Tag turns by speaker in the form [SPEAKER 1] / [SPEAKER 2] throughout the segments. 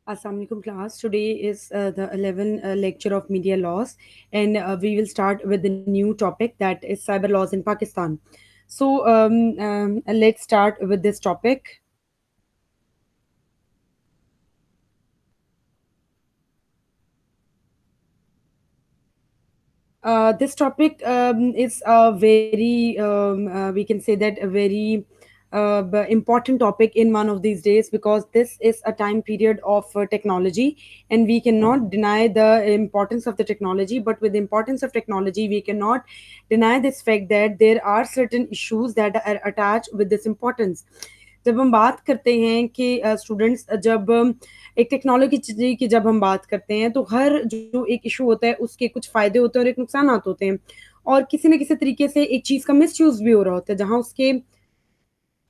[SPEAKER 1] Assalamualaikum class. Today is the 11th lecture of media laws, and we will start with the new topic that is cyber laws in Pakistan. So let's start with this topic. This topic is a very, we can say that a very important topic in one of these days because this is a time period of technology, and we cannot deny the importance of the technology. But with the importance of technology, we cannot deny this fact that there are certain issues that are attached with this importance. जब हम बात करते हैं कि students जब एक technology की जब हम बात करते हैं तो हर जो एक इशू होता है उसके कुछ फ़ायदे होते हैं और एक नुकसानात होते हैं और किसी न किसी तरीके से एक चीज़ का मिसयूज़ भी हो रहा होता है जहाँ उसके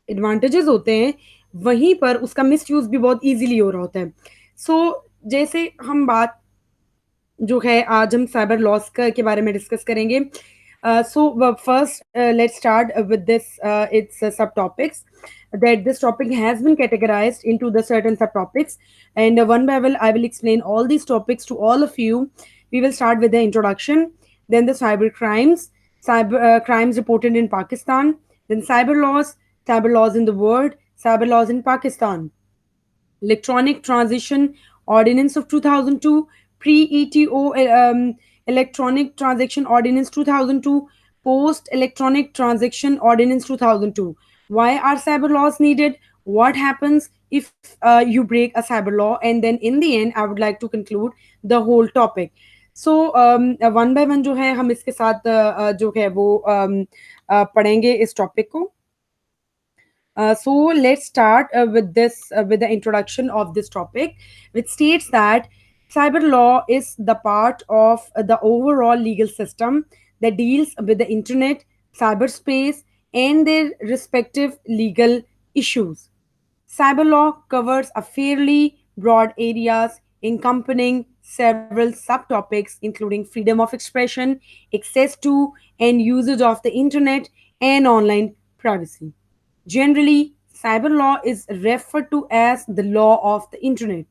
[SPEAKER 1] एडवांटेजेस होते हैं वहीं पर उसका मिसयूज़ भी बहुत ईज़िली हो रहा होता है। जैसे हम बात जो है आज हम साइबर लॉस का के बारे में डिस्कस करेंगे। First let's start with this it's सब topics that this topic has been categorized into the certain subtopics, and one by one I will explain all these topics to all of you. We will start with the introduction, then the cyber crimes, cyber crimes reported in Pakistan, then cyber laws in the world, cyber laws in Pakistan, Electronic Transition Ordinance of 2002, pre-ETO Electronic Transaction Ordinance 2002, post-Electronic Transaction Ordinance 2002. Why are cyber laws needed? What happens if you break a cyber law? And then in the end, I would like to conclude the whole topic. One by one जो है हम इसके साथ जो है वो पढ़ेंगे इस टॉपिक को। So let's start with the introduction of this topic, which states that cyber law is the part of the overall legal system that deals with the internet, cyberspace, and their respective legal issues. Cyber law covers a fairly broad areas encompassing several subtopics including freedom of expression, access to and usage of the internet, and online privacy. Generally, cyber law is referred to as the law of the internet.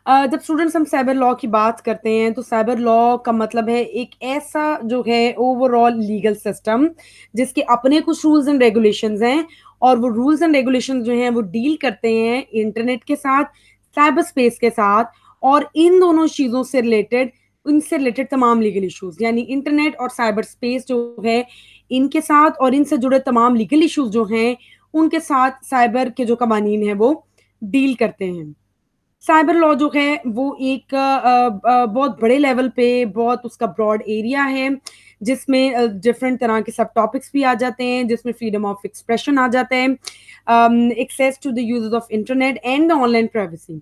[SPEAKER 1] जब students हम cyber law की बात करते हैं तो cyber law का मतलब है एक ऐसा जो है ओवरऑल लीगल सिस्टम जिसके अपने कुछ रूल्स एंड रेगुलेशंस हैं और वो रूल्स एंड रेगुलेशंस जो हैं वो डील करते हैं इंटरनेट के साथ, साइबर स्पेस के साथ और इन दोनों चीज़ों से रिलेटेड इनसे रिलेटेड तमाम लीगल इश्यूज यानी इंटरनेट और साइबर स्पेस जो है इनके साथ और इनसे जुड़े तमाम लीगल इश्यूज जो हैं उनके साथ साइबर के जो कवानीन है वो डील करते हैं। साइबर लॉ जो है वो एक बहुत बड़े लेवल पे बहुत उसका ब्रॉड एरिया है जिसमें डिफरेंट तरह के सब टॉपिक्स भी आ जाते हैं जिसमें फ्रीडम ऑफ एक्सप्रेशन आ जाता है, access to the use of internet and the online privacy.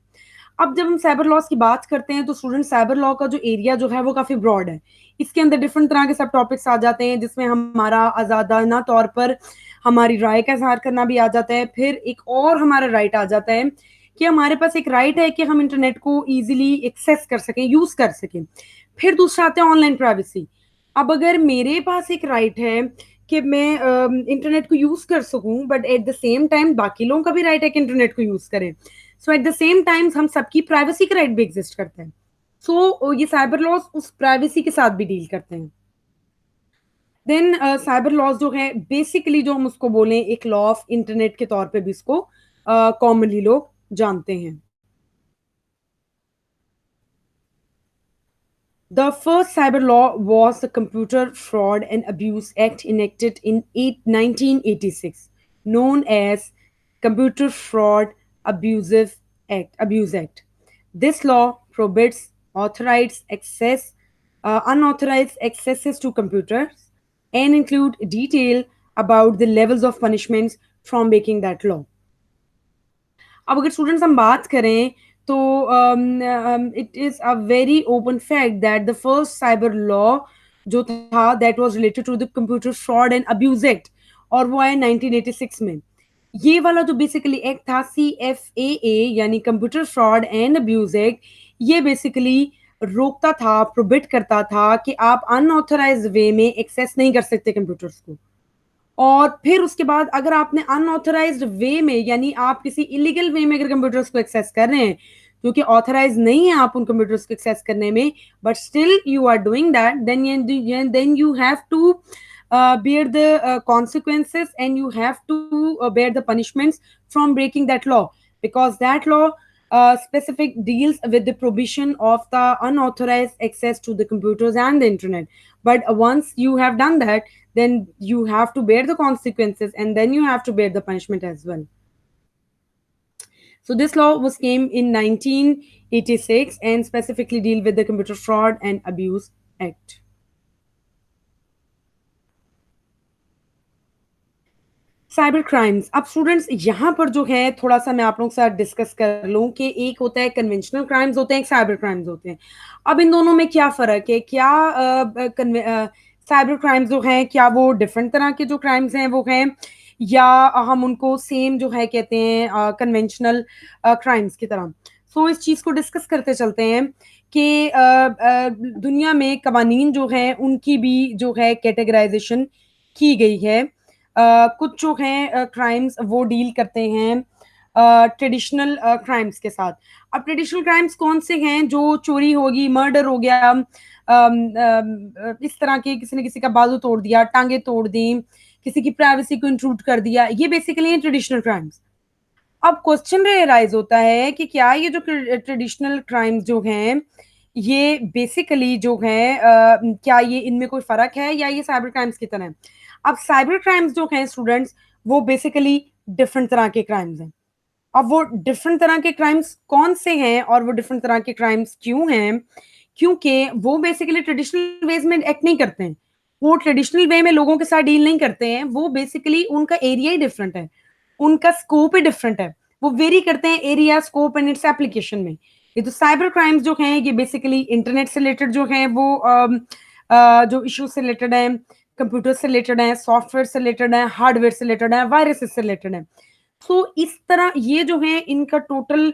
[SPEAKER 1] अब जब हम साइबर लॉस की बात करते हैं तो स्टूडेंट साइबर लॉ का जो एरिया जो है वो काफ़ी ब्रॉड है। इसके अंदर डिफरेंट तरह के सब टॉपिक्स आ जाते हैं जिसमें हमारा आज़ादाना तौर पर हमारी राय का इजहार करना भी आ जाता है। फिर एक और हमारा राइट आ जाता है कि हमारे पास एक राइट है कि हम इंटरनेट को इजीली एक्सेस कर सकें, यूज कर सकें। फिर दूसरा आता है ऑनलाइन प्राइवेसी। अब अगर मेरे पास एक राइट है कि मैं इंटरनेट को यूज कर सकूं but at the same time बाकी लोगों का भी राइट है कि इंटरनेट को यूज करें। सो एट द सेम टाइम हम सबकी प्राइवेसी का राइट भी एग्जिस्ट करता है। ये साइबर लॉज उस प्राइवेसी के साथ भी डील करते हैं। देन साइबर लॉज जो है बेसिकली जो हम उसको बोलें एक लॉ ऑफ इंटरनेट के तौर पे भी इसको कॉमनली लोग जानते हैं। The first cyber law was the Computer Fraud and Abuse Act enacted in 1986, known as Computer Fraud Abuse Act. This law prohibits unauthorized accesses to computers and include detail about the levels of punishments from breaking that law. अब अगर students हम बात करें तो it is a very open fact that the first cyber law जो था that was related to the computer fraud and abuse act और वो आया 1986 में। ये वाला जो बेसिकली एक्ट था CFAA यानी computer fraud and abuse act, ये बेसिकली रोकता था, प्रोहिबिट करता था कि आप अनऑथराइज्ड वे में एक्सेस नहीं कर सकते कंप्यूटर्स को। और फिर उसके बाद अगर आपने अनऑथराइज्ड वे में, यानी आप किसी इलीगल वे में अगर कंप्यूटर्स को एक्सेस कर रहे हैं, जो कि ऑथराइज नहीं है आप उन कंप्यूटर्स को एक्सेस करने में, but still you are doing that, then you have to bear the consequences, and you have to bear the punishments from breaking that law, because that law specific deals with the provision of the unauthorized access to the computers and the internet. But once you have done that, then you have to bear the consequences, and then you have to bear the punishment as well. So this law was came in 1986 and specifically deal with the Computer Fraud and Abuse Act. Cyber crimes, अब students यहाँ पर जो है थोड़ा सा मैं आप लोगों के साथ डिस्कस कर लूँ कि एक होता है कन्वेंशनल क्राइम्स होते हैं, एक साइबर क्राइम्स होते हैं। अब इन दोनों में क्या फ़र्क है? क्या साइबर क्राइम्स जो हैं क्या वो डिफरेंट तरह के जो क्राइम्स हैं वो हैं, या हम उनको सेम जो है कहते हैं कन्वेंशनल क्राइम्स की तरह? सो इस चीज़ को डिस्कस करते चलते हैं कि दुनिया में कवानीन जो हैं उनकी भी जो है कैटेगराइजेशन की गई है। कुछ जो हैं क्राइम्स वो डील करते हैं ट्रेडिशनल क्राइम्स के साथ। अब ट्रेडिशनल क्राइम्स कौन से हैं? जो चोरी होगी, मर्डर हो गया, इस तरह के किसी ने किसी का बाजू तोड़ दिया, टांगे तोड़ दी, किसी की प्राइवेसी को इंट्रूड कर दिया, ये बेसिकली है ट्रेडिशनल क्राइम्स। अब क्वेश्चन राइज होता है कि क्या ये जो ट्रेडिशनल क्राइम्स जो हैं ये बेसिकली जो है क्या ये इनमें कोई फर्क है या ये साइबर क्राइम्स की तरह है? अब साइबर क्राइम्स जो हैं स्टूडेंट्स, वो बेसिकली डिफरेंट तरह के क्राइम्स हैं। अब वो डिफरेंट तरह के क्राइम्स कौन से हैं और वो डिफरेंट तरह के क्राइम्स क्यों हैं? क्योंकि वो बेसिकली ट्रेडिशनल वेज में एक्ट नहीं करते हैं, वो ट्रेडिशनल वे में लोगों के साथ डील नहीं करते हैं, वो बेसिकली उनका एरिया ही डिफरेंट है, उनका स्कोप ही डिफरेंट है, वो वेरी करते हैं area, scope and its application में। ये तो साइबर क्राइम्स जो हैं ये बेसिकली इंटरनेट से रिलेटेड जो हैं वो जो इश्यूज से रिलेटेड हैं, कंप्यूटर से रिलेटेड हैं, सॉफ्टवेयर से रिलेटेड हैं, हार्डवेयर से रिलेटेड हैं, वायरसेस से रिलेटेड हैं। सो इस तरह ये जो है इनका टोटल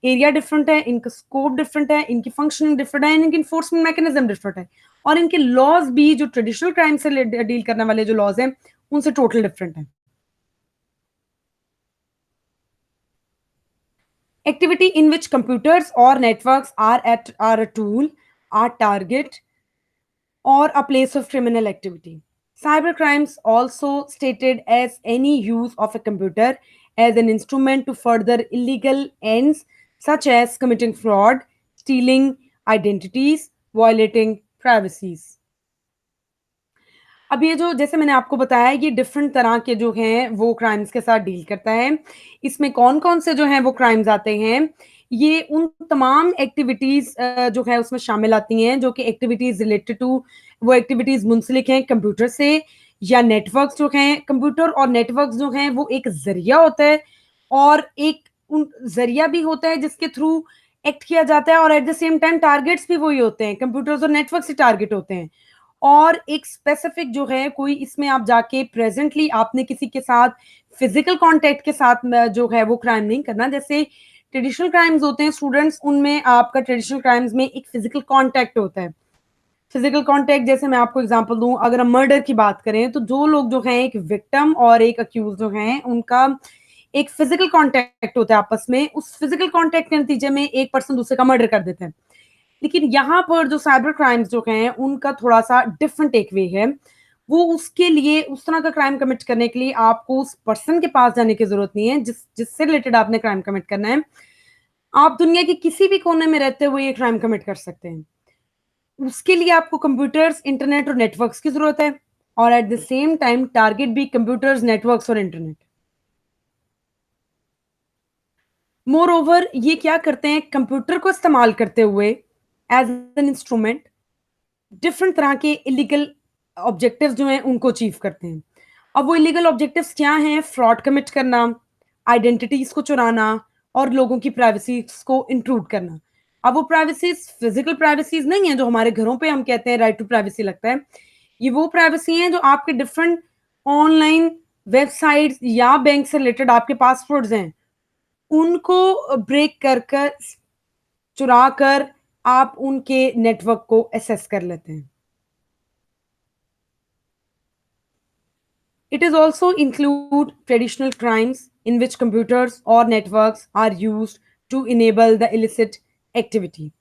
[SPEAKER 1] एरिया डिफरेंट है, इनका स्कोप डिफरेंट है, इनकी फंक्शनिंग डिफरेंट है, इनकी इन्फोर्समेंट मैकेनिज्म डिफरेंट है, और इनके लॉज भी जो ट्रेडिशनल क्राइम से डील करने वाले जो लॉज हैं उनसे टोटल डिफरेंट है। Activity in which computers or networks are a tool, are target, or a place of criminal activity. Cyber crimes also stated as any use of a computer as an instrument to further illegal ends such as committing fraud, stealing identities, violating privacies. अब ये जो जैसे मैंने आपको बताया ये different तरह के जो हैं वो क्राइम्स के साथ डील करता है। इसमें कौन-कौन से जो हैं वो क्राइम्स आते हैं, ये उन तमाम एक्टिविटीज़ जो है उसमें शामिल आती हैं जो कि एक्टिविटीज़ रिलेटेड टू वो एक्टिविटीज़ मुंसलिक हैं कंप्यूटर से या नेटवर्क्स जो हैं। कंप्यूटर और नेटवर्क्स जो हैं वो एक ज़रिया होता है और एक उन ज़रिया भी होता है जिसके थ्रू एक्ट किया जाता है, और at the same time targets भी वही होते हैं, कंप्यूटर्स और नेटवर्क से टारगेट होते हैं। और एक स्पेसिफिक जो है कोई इसमें आप जाके प्रेजेंटली आपने किसी के साथ फिजिकल कांटेक्ट के साथ जो है वो क्राइम नहीं करना। जैसे ट्रेडिशनल क्राइम्स होते हैं स्टूडेंट्स, उनमें आपका ट्रेडिशनल क्राइम्स में एक फिजिकल कांटेक्ट होता है। फिजिकल कांटेक्ट जैसे मैं आपको एग्जांपल दूं, अगर हम मर्डर की बात करें तो जो लोग जो हैं एक विक्टिम और एक अक्यूज जो हैं उनका एक फिजिकल कांटेक्ट होता है आपस में, उस फिजिकल कांटेक्ट के नतीजे में एक पर्सन दूसरे का मर्डर कर देते हैं। लेकिन यहाँ पर जो साइबर क्राइम्स जो हैं उनका थोड़ा-सा डिफरेंट एक वे है। वो उसके लिए उस तरह का क्राइम कमिट करने के लिए आपको उस पर्सन के पास जाने की ज़रूरत नहीं है जिससे रिलेटेड आपने क्राइम कमिट करना है। आप दुनिया के किसी भी कोने में रहते हुए ये क्राइम कमिट कर सकते हैं। उसके लिए आपको कंप्यूटर्स, इंटरनेट और नेटवर्क्स की ज़रूरत है, और at the same time target भी कंप्यूटर्स, नेटवर्क्स और इंटरनेट। मोर ओवर ये क्या करते हैं, कंप्यूटर को इस्तेमाल करते हुए एज़ एन इंस्ट्रूमेंट डिफरेंट तरह के इलीगल ऑब्जेक्टिव्स जो हैं उनको अचीव करते हैं। अब वो इलीगल ऑब्जेक्टिव्स क्या हैं? फ्रॉड कमिट करना, आइडेंटिटीज को चुराना और लोगों की प्राइवेसीज को इंट्रूड करना। अब वो प्राइवेसीज फिजिकल प्राइवेसीज नहीं है जो हमारे घरों पे हम कहते हैं राइट टू प्राइवेसी लगता है। ये वो प्राइवेसी हैं जो आपके डिफरेंट ऑनलाइन वेबसाइट्स या बैंक से रिलेटेड आपके पासवर्ड्स हैं, उनको ब्रेक कर कर चुरा कर आप उनके नेटवर्क को एक्सेस कर लेते हैं। It is also include traditional crimes in which computers or networks are used to enable the illicit activity.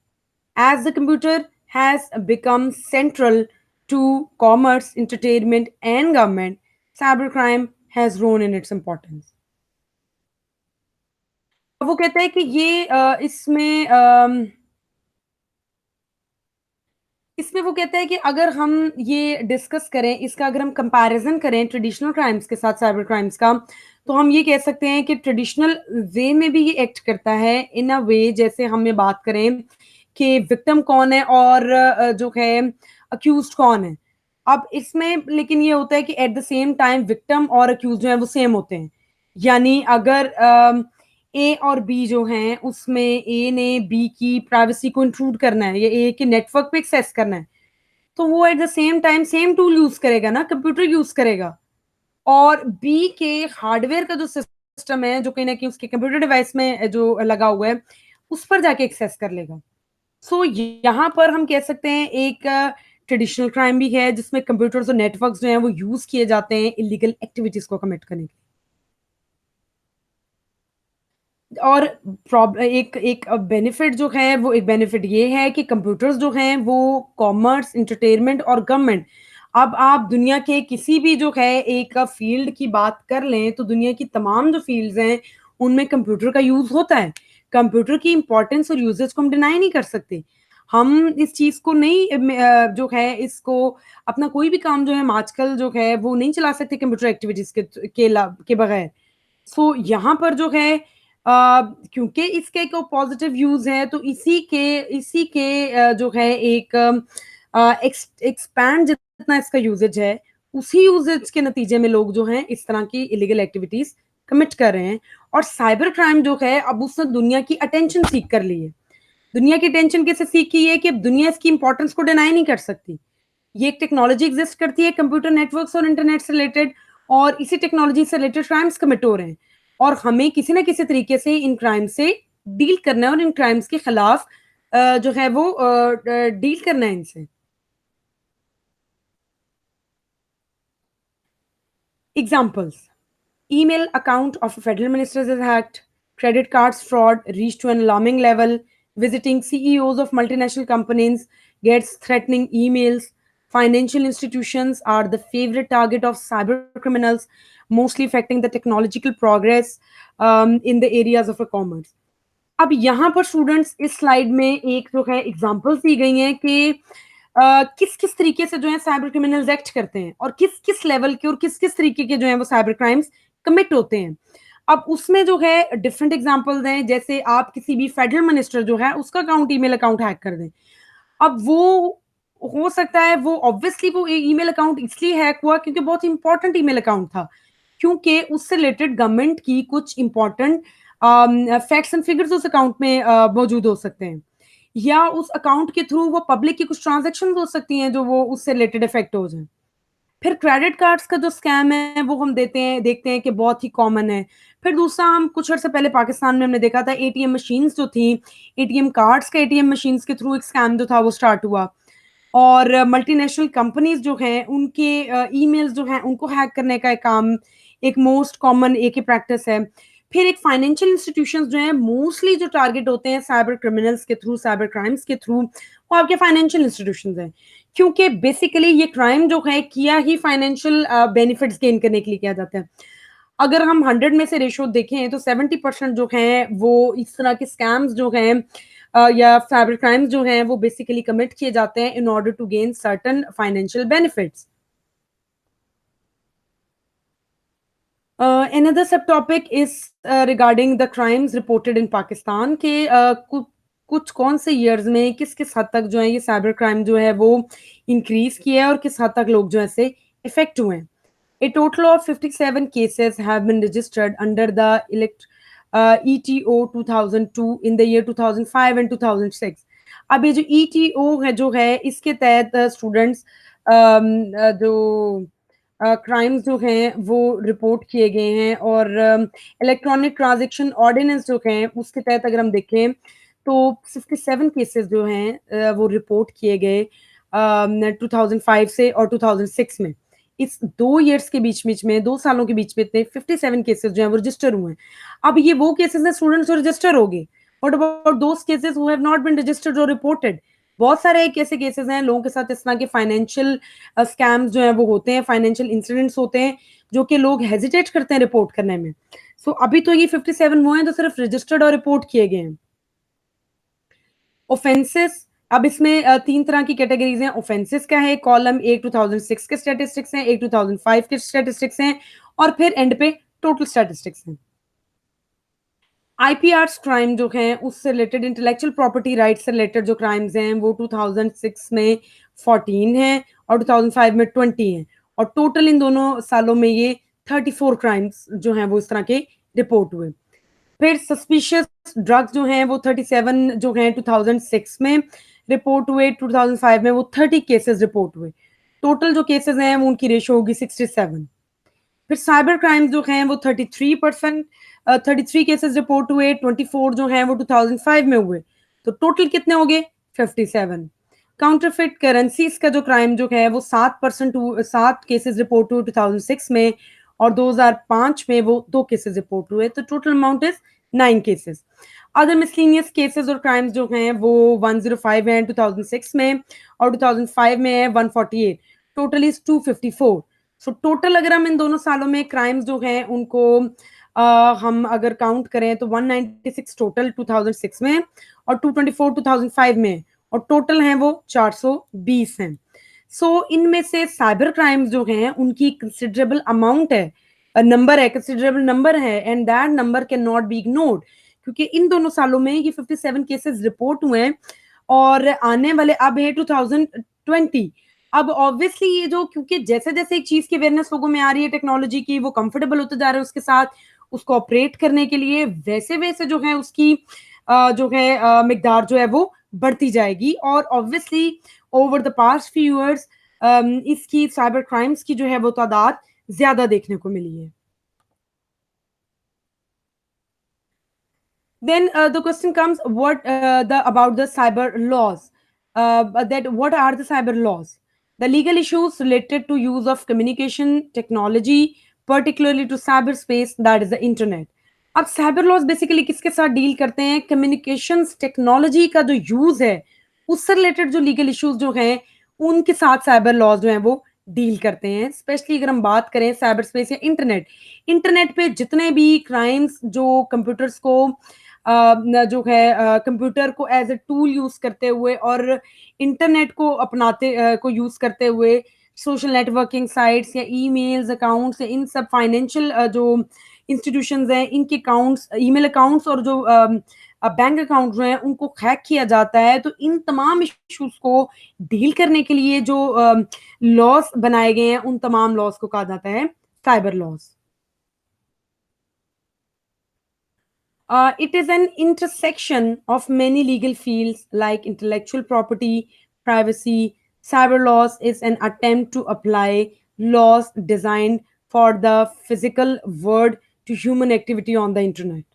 [SPEAKER 1] As the computer has become central to commerce, entertainment, and government, cybercrime has grown in its importance. वो कहता है कि ये इसमें वो कहता है कि अगर हम ये डिस्कस करें, इसका अगर हम कंपैरिजन करें ट्रेडिशनल क्राइम्स के साथ साइबर क्राइम्स का, तो हम ये कह सकते हैं कि ट्रेडिशनल वे में भी ये एक्ट करता है इन अ वे, जैसे हमें बात करें कि विक्टिम कौन है और जो है अक्यूज्ड कौन है। अब इसमें लेकिन ये होता है कि eight the same time victim और अक्यूज जो है वो सेम होते हैं। यानी अगर ए और बी जो हैं उसमें ए ने बी की प्राइवेसी को इंट्रूड करना है या ए के नेटवर्क पे एक्सेस करना है, तो वो eight the same time same tool use करेगा ना, कंप्यूटर यूज करेगा। और बी के हार्डवेयर का जो सिस्टम है जो कहीं ना कहीं उसके कंप्यूटर डिवाइस में जो लगा हुआ है उस पर जाके एक्सेस कर लेगा। सो यहाँ पर हम कह सकते हैं एक ट्रेडिशनल क्राइम भी है जिसमें कंप्यूटर्स और नेटवर्क्स जो हैं वो यूज किए जाते हैं इलीगल एक्टिविटीज को कमिट करने के लिए। और एक एक बेनिफिट जो है वो एक बेनिफिट ये है कि कंप्यूटर्स जो हैं वो कॉमर्स, इंटरटेनमेंट और गवर्नमेंट, अब आप दुनिया के किसी भी जो है एक फील्ड की बात कर लें तो दुनिया की तमाम जो फील्ड्स हैं उनमें कंप्यूटर का यूज होता है। कंप्यूटर की इंपॉर्टेंस और यूजेज को हम डिनाई नहीं कर सकते। हम इस चीज को नहीं जो है इसको अपना कोई भी काम जो है हम आजकल जो है वो नहीं चला सकते कंप्यूटर एक्टिविटीज के बगैर। सो यहाँ पर जो है क्योंकि इसके एक पॉजिटिव यूज है तो इसी के जो है एक एक्सपैंड जितना इसका यूजेज है उसी यूजेज के नतीजे में लोग जो हैं इस तरह की इलीगल एक्टिविटीज कमिट कर रहे हैं। और साइबर क्राइम जो है अब उसने दुनिया की अटेंशन सीख कर ली है। दुनिया की अटेंशन कैसे सीख की है कि अब दुनिया इसकी इंपॉर्टेंस को डिनाई नहीं कर सकती। ये एक टेक्नोलॉजी एग्जिस्ट करती है कंप्यूटर नेटवर्क्स और इंटरनेट से रिलेटेड, और इसी टेक्नोलॉजी से रिलेटेड क्राइम्स कमिट हो रहे हैं। और हमें किसी ना किसी तरीके से इन क्राइम से डील करना है और इन क्राइम्स के खिलाफ जो है वो डील करना है इनसे। Examples: email account of a federal minister is hacked, credit cards fraud reached to an alarming level, visiting CEOs of multinational companies gets threatening emails, financial institutions are the favorite target of cyber criminals, mostly affecting the technological progress in the areas of commerce. अब यहाँ पर students इस slide में एक जो है examples दी गई हैं कि किस किस तरीके से जो है साइबर क्रिमिनल्स एक्ट करते हैं और किस किस लेवल के और किस किस तरीके के जो है वो साइबर क्राइम्स कमिट होते हैं। अब उसमें जो है डिफरेंट एग्जांपल्स हैं, जैसे आप किसी भी फेडरल मिनिस्टर जो है उसका अकाउंट ईमेल अकाउंट हैक कर दें। अब वो हो सकता है वो ऑब्वियसली वो ईमेल अकाउंट इसलिए हैक हुआ क्योंकि बहुत इंपॉर्टेंट ईमेल अकाउंट था, क्योंकि उससे रिलेटेड गवर्नमेंट की कुछ इंपॉर्टेंट फैक्ट्स एंड फिगर्स उस अकाउंट में मौजूद हो सकते हैं, या उस अकाउंट के थ्रू वो पब्लिक की कुछ ट्रांजेक्शन हो सकती हैं जो वो उससे रिलेटेड इफेक्ट हो जाए। फिर क्रेडिट कार्ड्स का जो स्कैम है वो हम देखते हैं कि बहुत ही कॉमन है। फिर दूसरा, हम कुछ अर्से पहले पाकिस्तान में हमने देखा था एटीएम मशीन्स जो थी, एटीएम कार्ड्स का एटीएम मशीन्स के थ्रू एक स्कैम जो था वो स्टार्ट हुआ। और मल्टीनेशनल कंपनीज जो हैं उनके ईमेल्स जो हैं उनको हैक करने का एक काम, एक मोस्ट कॉमन एक ही प्रैक्टिस है। फिर एक फाइनेंशियल इंस्टीट्यूशंस जो हैं मोस्टली जो टारगेट होते हैं साइबर क्रिमिनल्स के थ्रू, साइबर क्राइम्स के थ्रू, वो आपके फाइनेंशियल इंस्टीट्यूशंस हैं, क्योंकि बेसिकली ये क्राइम जो है किया ही फाइनेंशियल बेनिफिट्स गेन करने के लिए किया जाता है। अगर हम 100 में से रेशो देखें तो 70% जो हैं वो इस तरह के स्कैम्स जो हैं या साइबर क्राइम्स जो हैं वो बेसिकली कमिट किए जाते हैं in order to gain certain financial benefits. Another subtopic is regarding the crimes reported in Pakistan के कुछ कौन से years में किस किस हद तक जो है ये साइबर क्राइम जो है वो इंक्रीज किया है और किस हद तक लोग जो है से इफेक्ट हुए हैं। A total of 57 cases have been registered under the ETO 2002 in the year 2005 and 2006। अब ये जो ETO है जो है इसके तहत स्टूडेंट्स जो क्राइम्स जो हैं वो रिपोर्ट किए गए हैं, और इलेक्ट्रॉनिक ट्रांजैक्शन ऑर्डिनेंस जो हैं उसके तहत अगर हम देखें तो 57 केसेस जो हैं वो रिपोर्ट किए गए 2005 से और 2006 में। इस 2 ईयर्स के बीच बीच में 2 सालों के बीच में इतने 57 केसेस जो हैं वो रजिस्टर हुए हैं। अब ये वो केसेस हैं स्टूडेंट्स जो रजिस्टर हो गए। What about those cases who have not been registered और रिपोर्टेड? बहुत सारे एक ऐसे केसेस हैं लोगों के साथ इस तरह के फाइनेंशियल स्कैम्स जो हैं वो होते हैं, फाइनेंशियल इंसिडेंट्स होते हैं जो कि लोग हेजिटेट करते हैं रिपोर्ट करने में। सो अभी तो ये 57 वो हैं जो सिर्फ रजिस्टर्ड और रिपोर्ट किए गए हैं। ऑफेंसेस, अब इसमें 3 तरह की कैटेगरीज हैं। ऑफेंसेस क्या है? कॉलम एक 2006 के स्टैटिस्टिक्स हैं, एक 2005 के स्टैटिस्टिक्स हैं और फिर एंड पे टोटल स्टैटिस्टिक्स हैं। आईपीआर्स क्राइम जो हैं उससे रिलेटेड, इंटेलेक्चुअल प्रॉपर्टी राइट्स से रिलेटेड जो क्राइम्स हैं वो 2006 में 14 हैं और 2005 में 20 हैं और टोटल इन दोनों सालों में ये 34 क्राइम्स जो हैं वो इस तरह के रिपोर्ट हुए। फिर सस्पिशियस ड्रग्स जो हैं वो 37 जो हैं 2006 में रिपोर्ट हुए, 2005 में वो 30 केसेस रिपोर्ट हुए। टोटल जो केसेस हैं वो उनकी रेशो होगी 67। फिर साइबर क्राइम्स जो हैं वो 33%, 33 केसेस रिपोर्ट हुए, 24 जो हैं वो 2005 में हुए। तो टोटल कितने हो गए? 57। काउंटरफिट करेंसीज का जो क्राइम जो है वो 7%, 7 केसेस रिपोर्ट हुए 2006 में और 2005 में वो 2 केसेस रिपोर्ट हुए। तो total amount is 9 cases. Other miscellaneous cases और क्राइम्स जो हैं वो 105 हैं 2006 में और 2005 में है 148। Total is 254। सो टोटल अगर हम इन दोनों सालों में क्राइम्स जो हैं उनको हम अगर काउंट करें तो 196 टोटल 2006 में और 224 2005 में और टोटल हैं वो 420 हैं। सो इनमें से साइबर क्राइम्स जो हैं उनकी कंसिडरेबल अमाउंट है, नंबर है, कंसिडरेबल नंबर है and that number can not be ignored, क्योंकि इन दोनों सालों में ये 57 केसेस रिपोर्ट हुए हैं और आने वाले अब है 2020। अब ऑब्वियसली ये जो, क्योंकि जैसे जैसे एक चीज की अवेयरनेस लोगों में आ रही है टेक्नोलॉजी की, वो कंफर्टेबल होते जा रहे हैं उसके साथ, उसको ऑपरेट करने के लिए वैसे वैसे जो है उसकी जो है मिकदार जो है वो बढ़ती जाएगी और obviously over the past few years इसकी साइबर क्राइम्स की जो है वो तादाद ज्यादा देखने को मिली है। Then the question comes, what the about the cyber laws? That what are the cyber laws? The legal issues related to use of communication technology, particularly to cyberspace, that is the internet. अब cyber laws basically किसके साथ deal करते हैं? Communications technology का जो use है उससे related जो लीगल इश्यूज जो हैं उनके साथ साइबर लॉज जो हैं वो डील करते हैं। स्पेशली अगर हम बात करें साइबर स्पेस या इंटरनेट, इंटरनेट पे जितने भी क्राइम्स जो कंप्यूटर्स को जो है कंप्यूटर को एज ए टूल यूज करते हुए और इंटरनेट को अपनाते को यूज करते हुए सोशल नेटवर्किंग साइट्स या ईमेल्स अकाउंट्स या इन सब फाइनेंशियल जो इंस्टीट्यूशंस हैं इनके अकाउंट्स, ईमेल अकाउंट्स और जो बैंक अकाउंट जो हैं उनको हैक किया जाता है। तो इन तमाम इश्यूज को डील करने के लिए जो लॉस बनाए गए हैं उन तमाम लॉस को कहा जाता है cyber loss. It is an intersection of many legal fields like intellectual property, privacy. Cyber laws is an attempt to apply laws designed for the physical world to human activity on the internet.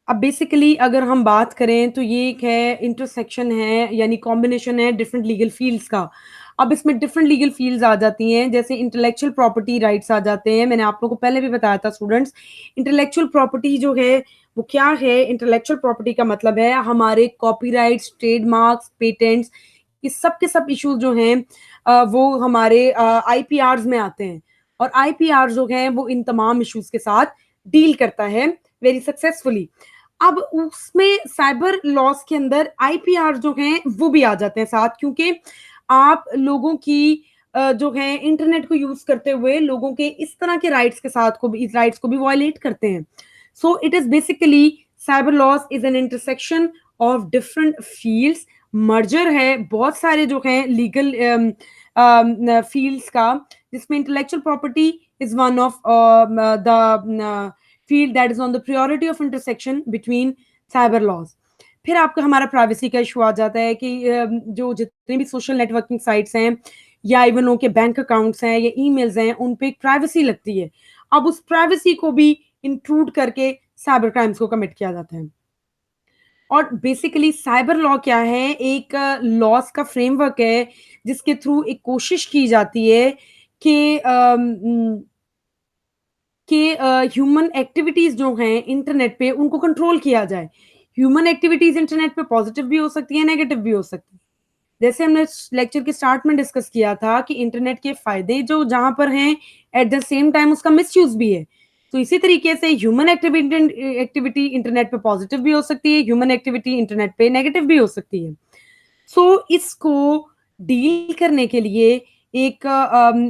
[SPEAKER 1] अब basically अगर हम बात करें तो ये एक है intersection है यानी कॉम्बिनेशन है डिफरेंट लीगल फील्ड्स का। अब इसमें डिफरेंट लीगल फील्ड्स आ जाती हैं, जैसे इंटेलेक्चुअल प्रॉपर्टी राइट्स आ जाते हैं। मैंने आप लोगों को पहले भी बताया था स्टूडेंट्स, इंटेलेक्चुअल प्रॉपर्टी जो है वो क्या है? इंटेलेक्चुअल प्रॉपर्टी का मतलब है हमारे कॉपीराइट्स, ट्रेडमार्क्स, पेटेंट्स, ये सब के सब इश्यूज जो हैं वो हमारे आईपीआर्स में आते हैं और आईपीआर जो है वो इन तमाम इश्यूज के साथ डील करता है वेरी सक्सेसफुली। अब उसमें साइबर लॉस के अंदर आईपीआर जो हैं वो भी आ जाते हैं साथ, क्योंकि आप लोगों की जो है इंटरनेट को यूज करते हुए लोगों के इस तरह के राइट्स के साथ को भी, इस राइट्स को भी वायलेट करते हैं। So it is basically cyber loss is an intersection of different fields, merger है बहुत सारे जो हैं लीगल फील्ड्स का, जिसमें intellectual property is one of the field that is on the priority of intersection between cyber laws. फिर आपका हमारा प्राइवेसी का इशू आ जाता है कि जो जितने भी सोशल नेटवर्किंग साइट्स हैं या इवन उनके बैंक अकाउंट्स हैं या ईमेल्स हैं उन पे एक प्राइवेसी लगती है। अब उस प्राइवेसी को भी इंक्लूड करके साइबर क्राइम्स को कमिट किया जाता है। और बेसिकली साइबर लॉ क्या है? एक लॉस का फ्रेमवर्क है जिसके थ्रू एक कोशिश की जाती है कि ह्यूमन एक्टिविटीज जो हैं इंटरनेट पे उनको कंट्रोल किया जाए। ह्यूमन एक्टिविटीज इंटरनेट पे पॉजिटिव भी हो सकती है, नेगेटिव भी हो सकती है। जैसे हमने लेक्चर के स्टार्ट में डिस्कस किया था कि इंटरनेट के फायदे जो जहां पर हैं, एट द सेम टाइम उसका मिसयूज भी है। तो इसी तरीके से ह्यूमन एक्टिविटी एक्टिविटी इंटरनेट पे पॉजिटिव भी हो सकती है, ह्यूमन एक्टिविटी इंटरनेट पे नेगेटिव भी हो सकती है। सो इसको डील करने के लिए एक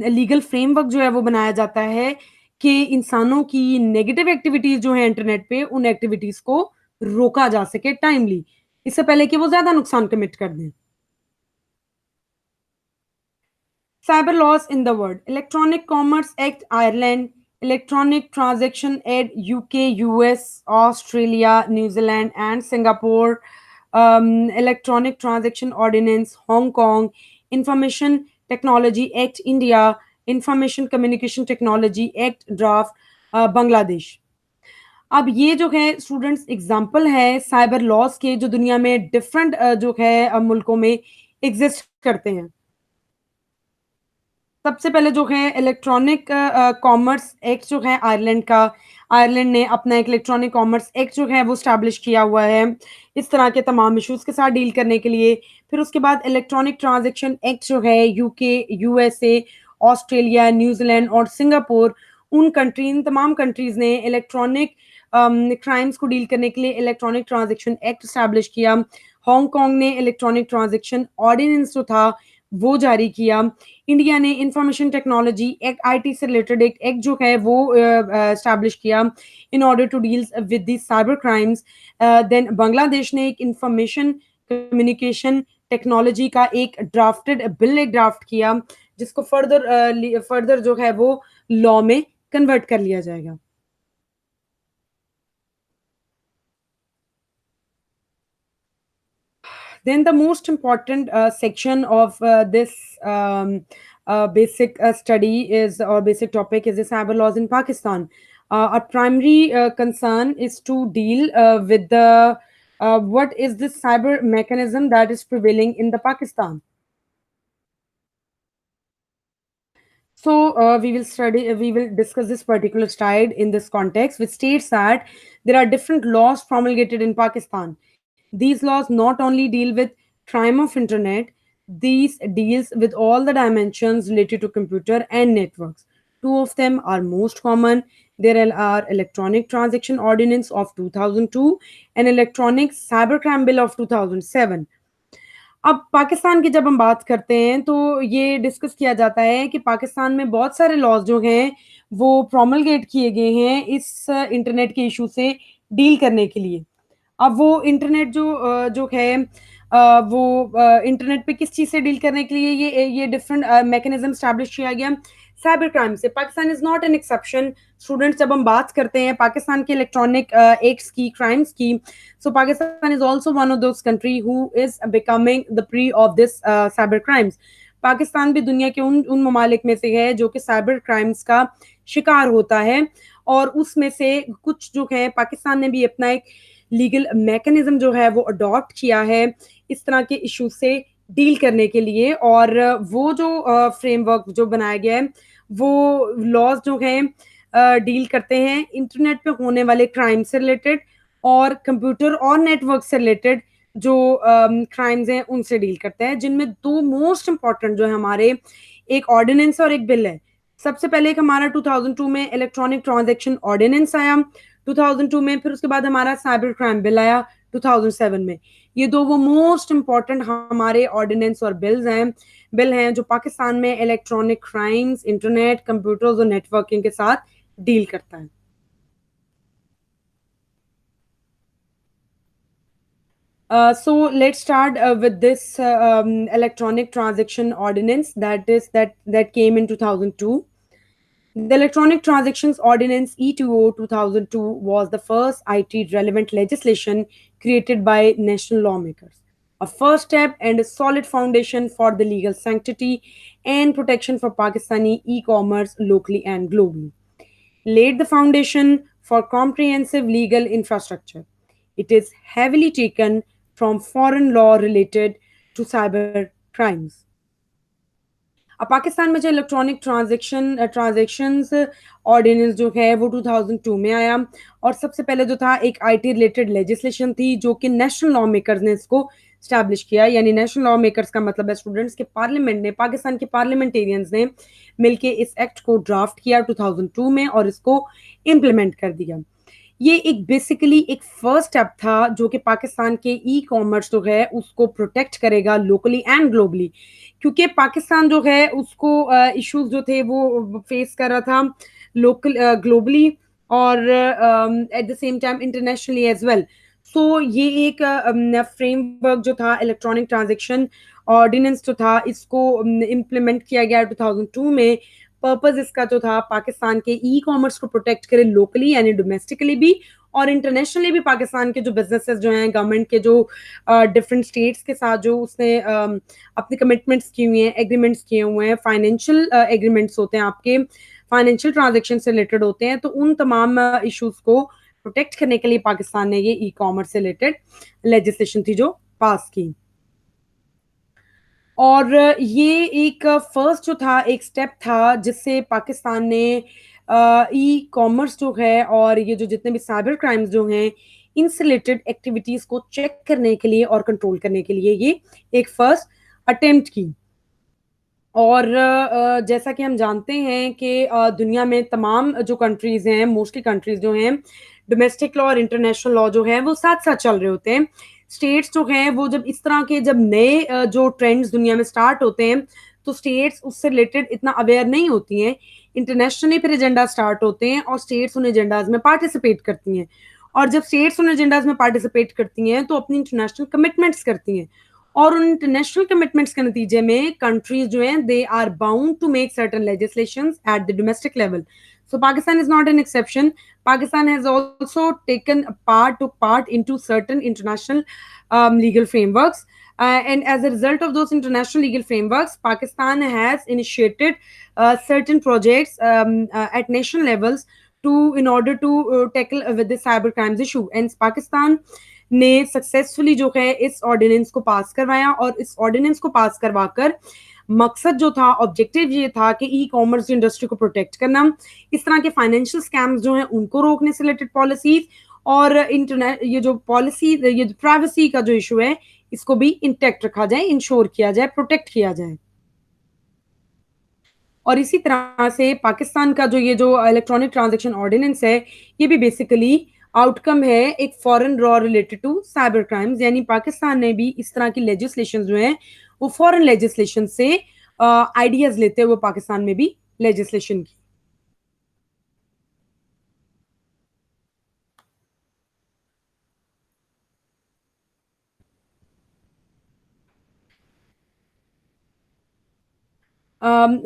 [SPEAKER 1] लीगल फ्रेमवर्क जो है वो बनाया जाता है कि इंसानों की नेगेटिव एक्टिविटीज जो है इंटरनेट पे, उन एक्टिविटीज को रोका जा सके टाइमली, इससे पहले कि वो ज्यादा नुकसान कमिट कर दें। Cyber laws in the world: Electronic Commerce Act Ireland, Electronic Transaction Act UK, US, Australia, New Zealand, and Singapore, Electronic Transaction Ordinance Hong Kong, Information Technology Act India, Information Communication Technology Act Draft Bangladesh. अब ये जो है students example है cyber loss के जो दुनिया में different जो है मुल्कों में एग्जिस्ट करते हैं। सबसे पहले जो है इलेक्ट्रॉनिक कॉमर्स एक्ट जो है आयरलैंड का, आयरलैंड ने अपना एक इलेक्ट्रॉनिक कॉमर्स एक्ट जो है वो स्टैब्लिश किया हुआ है इस तरह के तमाम इश्यूज के साथ डील करने के लिए। फिर उसके बाद इलेक्ट्रॉनिक ट्रांजैक्शन एक्ट जो है यूके, यूएसए, ऑस्ट्रेलिया, न्यूजीलैंड और सिंगापुर, उन कंट्री इन तमाम कंट्रीज ने इलेक्ट्रॉनिक क्राइम्स को डील करने के लिए इलेक्ट्रॉनिक ट्रांजैक्शन एक्ट स्टैब्लिश किया। हांगकांग ने इलेक्ट्रॉनिक ट्रांजैक्शन ऑर्डिनेंस जो था वो जारी किया। इंडिया ने इंफॉर्मेशन टेक्नोलॉजी एक्ट, आईटी से रिलेटेड एक एक्ट जो है वो स्टैब्लिश किया in order to deal with the cyber crimes. Then Bangladesh ने एक इंफॉर्मेशन कम्युनिकेशन टेक्नोलॉजी का एक ड्राफ्टेड बिल एक ड्राफ्ट किया जिसको फर्दर जो है वो लॉ में कन्वर्ट कर लिया जाएगा। Then the most important section of this basic study is, or basic topic is, the cyber laws in Pakistan. Our primary concern is to deal with the what is this cyber mechanism that is prevailing in the Pakistan. So we will discuss this particular slide in this context, which states that there are different laws promulgated in Pakistan. These laws not only deal with crime of internet, these deals with all the dimensions related to computer and networks. Two of them are most common. There are Electronic Transaction Ordinance of 2002 and Electronic Cybercrime Bill of 2007. अब पाकिस्तान की जब हम बात करते हैं तो ये discuss किया जाता है कि पाकिस्तान में बहुत सारे लॉज जो हैं वो प्रोमलगेट किए गए हैं इस इंटरनेट के इशू से डील करने के लिए। अब वो इंटरनेट जो है वो इंटरनेट पे किस चीज़ से डील करने के लिए ये डिफरेंट मैकेनिज्म स्टैब्लिश किया गया साइबर क्राइम से। Pakistan is not an exception. Students, जब हम बात करते हैं पाकिस्तान के इलेक्ट्रॉनिक एक्ट्स की, क्राइम्स की, so Pakistan is also one of those country who is becoming the prey of this cyber crimes. Pakistan भी दुनिया के उन ममालिक में से है जो कि साइबर क्राइम्स का शिकार होता है और उसमें से कुछ जो है पाकिस्तान ने भी अपना एक लीगल मैकेनिज्म जो है वो अडॉप्ट किया है इस तरह के इशू से डील करने के लिए। और वो जो फ्रेमवर्क जो बनाया गया है वो लॉज जो हैं डील करते हैं इंटरनेट पे होने वाले क्राइम से रिलेटेड और कंप्यूटर और नेटवर्क से रिलेटेड जो क्राइम्स हैं उनसे डील करते हैं, जिनमें दो मोस्ट इंपॉर्टेंट जो है हमारे, एक ऑर्डिनेंस और एक बिल है। सबसे पहले एक हमारा 2002 में इलेक्ट्रॉनिक ट्रांजैक्शन ऑर्डिनेंस आया 2002 में, फिर उसके बाद हमारा साइबर क्राइम बिल आया 2007 में। ये दो वो मोस्ट इंपॉर्टेंट हमारे ऑर्डिनेंस और बिल हैं जो पाकिस्तान में इलेक्ट्रॉनिक क्राइम्स, इंटरनेट, कंप्यूटर्स और नेटवर्किंग के साथ डील करता है। So let's start with this electronic transaction ordinance that came in 2002. The Electronic Transactions Ordinance E2O 2002 was the first IT relevant legislation created by national lawmakers, a first step and a solid foundation for the legal sanctity and protection for Pakistani e-commerce locally and globally. Laid the foundation for comprehensive legal infrastructure. It is heavily taken from foreign law related to cyber crimes. अब पाकिस्तान में जो electronic transactions ordinance जो है वो 2002 में आया, और सबसे पहले जो था एक आईटी रिलेटेड लेजिस्लेशन थी जो कि नेशनल लॉ मेकर्स ने इसको स्टैब्लिश किया। यानी नेशनल लॉ मेकर्स का मतलब है स्टूडेंट्स के पार्लियामेंट ने, पाकिस्तान के पार्लियामेंटेरियंस ने मिलके इस एक्ट को ड्राफ्ट किया 2002 में और इसको इम्प्लीमेंट कर दिया। ये एक बेसिकली एक फर्स्ट स्टेप था जो कि पाकिस्तान के ई कॉमर्स जो है उसको प्रोटेक्ट करेगा लोकली एंड ग्लोबली, क्योंकि पाकिस्तान जो है उसको इश्यूज जो थे वो फेस कर रहा था लोकल ग्लोबली और at the same time internationally as well. So ये एक फ्रेमवर्क जो था इलेक्ट्रॉनिक ट्रांजेक्शन ऑर्डिनेंस जो था इसको इम्प्लीमेंट किया गया 2002 में। पर्पस इसका जो था पाकिस्तान के ई कॉमर्स को प्रोटेक्ट करे लोकली यानी डोमेस्टिकली भी, और इंटरनेशनली भी पाकिस्तान के जो बिजनेसेस जो हैं गवर्नमेंट के जो डिफरेंट स्टेट्स के साथ जो उसने अपने कमिटमेंट्स किए हुए हैं, एग्रीमेंट्स किए हुए हैं, फाइनेंशियल एग्रीमेंट्स होते हैं आपके, फाइनेंशियल ट्रांजेक्शन से रिलेटेड होते हैं, तो उन तमाम इश्यूज को प्रोटेक्ट करने के लिए पाकिस्तान ने ये ई कॉमर्स से रिलेटेड लेजिस्लेशन थी जो पास की। और ये एक फर्स्ट जो था एक स्टेप था जिससे पाकिस्तान ने ई कॉमर्स जो है और ये जो जितने भी साइबर क्राइम्स जो हैं इनसे रिलेटेड एक्टिविटीज को चेक करने के लिए और कंट्रोल करने के लिए ये एक फर्स्ट अटेम्प्ट की। और जैसा कि हम जानते हैं कि दुनिया में तमाम जो कंट्रीज हैं, मोस्टली कंट्रीज जो हैं, डोमेस्टिक लॉ और इंटरनेशनल लॉ जो है वो साथ साथ चल रहे होते हैं। स्टेट्स जो हैं वो जब इस तरह के जब नए जो ट्रेंड्स दुनिया में स्टार्ट होते हैं तो स्टेट्स उससे रिलेटेड इतना अवेयर नहीं होती हैं। इंटरनेशनली फिर एजेंडा स्टार्ट होते हैं और स्टेट्स उन एजेंडाज में पार्टिसिपेट करती हैं, और जब स्टेट्स उन एजेंडाज में पार्टिसिपेट करती हैं तो अपनी इंटरनेशनल कमिटमेंट्स करती हैं, और उन इंटरनेशनल कमिटमेंट्स के नतीजे में कंट्रीज जो हैं they are bound to make certain legislations at the domestic level. So Pakistan is not an exception. Pakistan has also taken part into certain international legal frameworks, and as a result of those international legal frameworks, Pakistan has initiated certain projects at national levels to in order to tackle with the cyber crimes issue. And Pakistan ने successfully जो है इस ordinance को पास करवाया, और इस ordinance को पास करवाकर मकसद जो था, ऑब्जेक्टिव ये था कि ई कॉमर्स इंडस्ट्री को प्रोटेक्ट करना, इस तरह के फाइनेंशियल स्कैम्स जो हैं उनको रोकने से रिलेटेड पॉलिसीज, और इंटरनेट ये जो पॉलिसी ये प्राइवेसी का जो इशू है इसको भी इंटैक्ट रखा जाए, इंश्योर किया जाए, प्रोटेक्ट किया जाए। और इसी तरह से पाकिस्तान का जो ये जो इलेक्ट्रॉनिक ट्रांजैक्शन ऑर्डिनेंस है ये भी बेसिकली आउटकम है एक foreign law related to cyber crimes. यानी पाकिस्तान ने भी इस तरह की लेजिस्लेशन जो है वो फॉरेन लेजिस्लेशन से आइडियाज लेते हुए पाकिस्तान में भी लेजिस्लेशन की।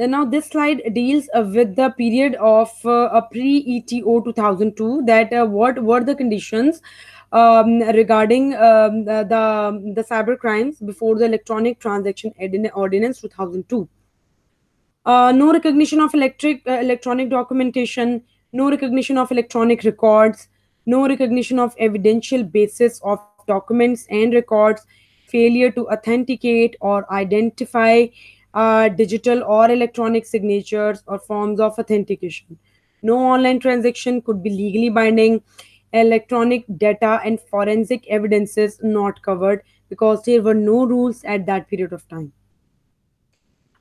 [SPEAKER 1] Now, this slide deals with the period of a pre-ETO 2002. That what were the conditions regarding the cyber crimes before the Electronic Transaction Ordinance 2002. No recognition of electronic documentation, no recognition of electronic records, no recognition of evidential basis of documents and records, failure to authenticate or identify digital or electronic signatures or forms of authentication. No online transaction could be legally binding. Electronic data and forensic evidences not covered because there were no rules at that period of time.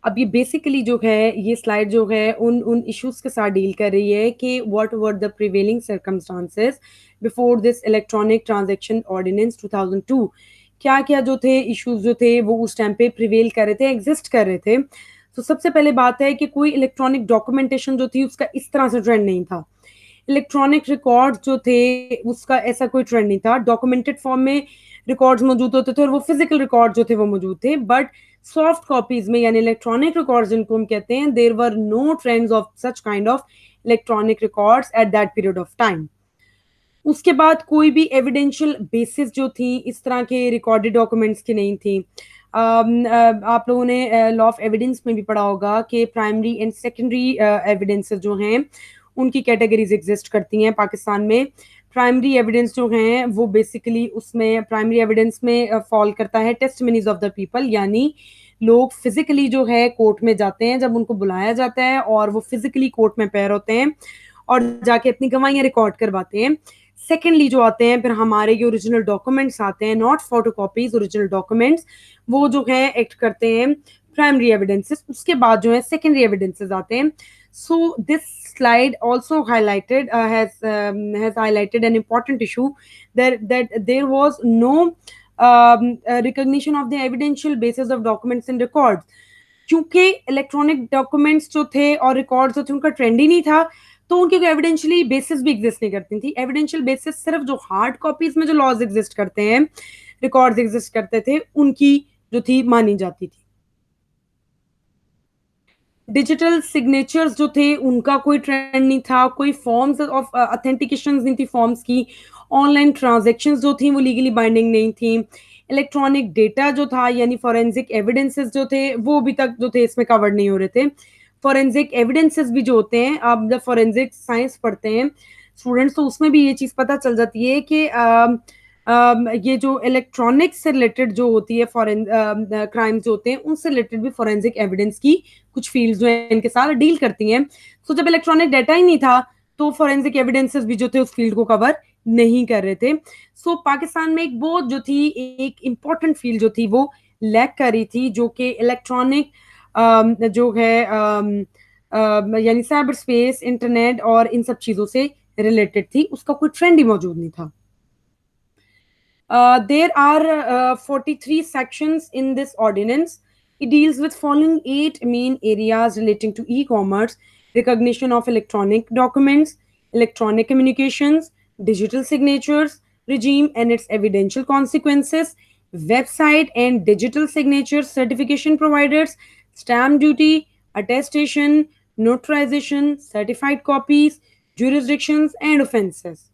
[SPEAKER 1] अब ये basically जो है ये slide जो है उन उन issues के साथ डील कर रही है कि what were the prevailing circumstances before this electronic transaction ordinance 2002। क्या क्या जो थे इश्यूज जो थे वो उस टाइम पे प्रिवेल कर रहे थे, एग्जिस्ट कर रहे थे। तो सबसे पहले बात है कि कोई इलेक्ट्रॉनिक डॉक्यूमेंटेशन जो थी उसका इस तरह से ट्रेंड नहीं था। इलेक्ट्रॉनिक रिकॉर्ड जो थे उसका ऐसा कोई ट्रेंड नहीं था। डॉक्यूमेंटेड फॉर्म में रिकॉर्ड्स मौजूद होते थे और वो फिजिकल रिकॉर्ड जो थे वो मौजूद थे, बट सॉफ्ट कॉपीज में यानी इलेक्ट्रॉनिक रिकॉर्ड्स जिनको हम कहते हैं there were no trends of such kind of electronic records at that period of time. उसके बाद कोई भी एविडेंशियल बेसिस जो थी इस तरह के रिकॉर्डेड डॉक्यूमेंट्स की नहीं थी। आप लोगों ने लॉ ऑफ एविडेंस में भी पढ़ा होगा कि प्राइमरी एंड सेकेंडरी एविडेंसेस जो हैं उनकी कैटेगरीज एग्जिस्ट करती हैं पाकिस्तान में। प्राइमरी एविडेंस जो हैं वो बेसिकली उसमें प्राइमरी एविडेंस में फॉल करता है टेस्टिमनीज ऑफ द पीपल, यानी लोग फिजिकली जो है कोर्ट में जाते हैं जब उनको बुलाया जाता है और वो फिजिकली कोर्ट में पैर होते हैं और जाके अपनी गवाहियां रिकॉर्ड करवाते हैं। सेकेंडली जो आते हैं फिर हमारे ये ओरिजिनल डॉक्यूमेंट्स आते हैं, not photo copies, original documents, वो जो है एक्ट करते हैं प्राइमरी एविडेंसेस। उसके बाद जो है सेकेंडरी एविडेंसेस आते हैं। So this slide also highlighted has highlighted an important issue that there was no recognition of the evidential basis of documents and records। क्योंकि इलेक्ट्रॉनिक डॉक्यूमेंट्स जो थे और रिकॉर्ड्स जो थे उनका ट्रेंड ही नहीं था, तो उनकी एविडेंशियली बेसिस भी एग्जिस्ट नहीं करती थी। एविडेंशियल बेसिस सिर्फ जो हार्ड कॉपीज में जो लॉज एग्जिस्ट करते हैं, रिकॉर्ड्स एग्जिस्ट करते थे, उनकी जो थी मानी जाती थी। डिजिटल सिग्नेचर्स जो थे उनका कोई ट्रेंड नहीं था, कोई फॉर्म्स ऑफ ऑथेंटिकेशन नहीं थी फॉर्म्स की, ऑनलाइन ट्रांजेक्शन्स जो थी वो लीगली बाइंडिंग नहीं थी, इलेक्ट्रॉनिक डेटा जो था यानी फॉरेंसिक एविडेंसेस जो थे वो अभी तक जो थे इसमें कवर्ड नहीं हो रहे थे। फॉरेंसिक एविडेंसेस भी जो होते हैं, आप जब फॉरेंसिक साइंस पढ़ते हैं स्टूडेंट्स तो उसमें भी ये चीज़ पता चल जाती है कि ये जो इलेक्ट्रॉनिक से रिलेटेड जो होती है फॉरेन क्राइम्स जो होते हैं उनसे रिलेटेड भी फॉरेंसिक एविडेंस की कुछ फील्ड्स जो है इनके साथ डील करती हैं। तो जब इलेक्ट्रॉनिक डाटा ही नहीं था तो फॉरेंसिक एविडेंसेस भी जो थे उस फील्ड को कवर नहीं कर रहे थे। सो पाकिस्तान में एक बहुत जो थी एक इम्पॉर्टेंट फील्ड जो थी वो लैक कर रही थी, जो कि इलेक्ट्रॉनिक जो है यानी साइबर स्पेस, इंटरनेट और इन सब चीज़ों से रिलेटेड थी, उसका कोई ट्रेंड ही मौजूद नहीं था। There are 43 sections in this ordinance. It deals with following 8 main areas relating to e-commerce: recognition of electronic documents, electronic communications, digital signatures, regime and its evidential consequences, website and digital signature certification providers, stamp duty, attestation, notarization, certified copies, jurisdictions and offenses.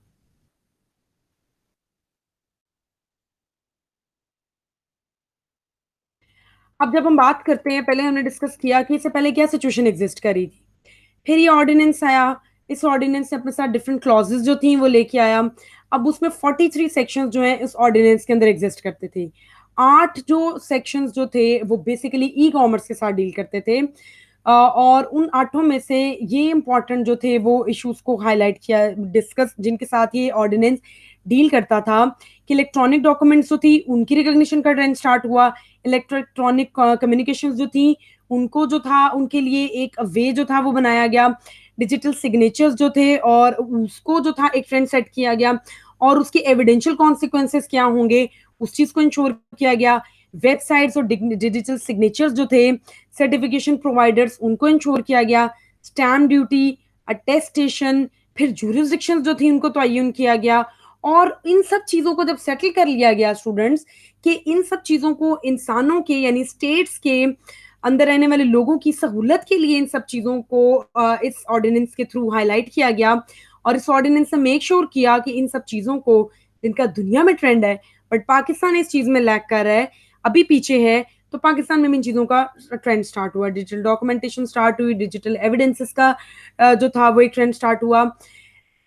[SPEAKER 1] अब जब हम बात करते हैं, पहले हमने discuss किया कि इससे पहले क्या सिचुएशन एग्जिस्ट कर रही थी, फिर ये ऑर्डिनेंस आया। इस ऑर्डिनेंस ने अपने साथ डिफरेंट क्लॉजेस जो थी वो लेके आया। अब उसमें 43 सेक्शंस जो हैं इस ऑर्डिनेंस के अंदर एग्जिस्ट करते थे। 8 जो सेक्शंस जो थे वो बेसिकली ई कॉमर्स के साथ डील करते थे, और उन 8 में से ये इंपॉर्टेंट जो थे वो इश्यूज को हाईलाइट किया, डिस्कस जिनके साथ ये ऑर्डिनेंस डील करता था कि इलेक्ट्रॉनिक डॉक्यूमेंट्स जो थी उनकी रिकॉग्निशन का ट्रेंड स्टार्ट हुआ। इलेक्ट्रॉनिक कम्युनिकेशंस जो थी उनको जो था उनके लिए एक वे जो था वो बनाया गया। डिजिटल सिग्नेचर्स जो थे और उसको जो था एक ट्रेंड सेट किया गया और उसके एविडेंशियल कॉन्सिक्वेंसेस क्या होंगे उस चीज को इंश्योर किया गया। वेबसाइट्स और डिजिटल सिग्नेचर्स जो थे, सर्टिफिकेशन प्रोवाइडर्स, उनको इंश्योर किया गया। स्टैम्प ड्यूटी, अटेस्टेशन, फिर ज्यूरिसडिक्शन जो थी उनको तयन किया गया। और इन सब चीजों को जब सेटल कर लिया गया स्टूडेंट्स कि इन सब चीजों को इंसानों के यानी स्टेट्स के अंदर रहने वाले लोगों की सहूलत के लिए इन सब चीजों को इस ऑर्डिनेंस के थ्रू हाईलाइट किया गया। और इस ऑर्डिनेंस ने मेक श्योर किया कि इन सब चीजों को, जिनका दुनिया में ट्रेंड है बट पाकिस्तान इस चीज में लैक कर रहा है, अभी पीछे है, तो पाकिस्तान में भी इन चीजों का ट्रेंड स्टार्ट हुआ। डिजिटल डॉक्यूमेंटेशन स्टार्ट हुई, डिजिटल एविडेंसेस का जो था वो एक ट्रेंड स्टार्ट हुआ।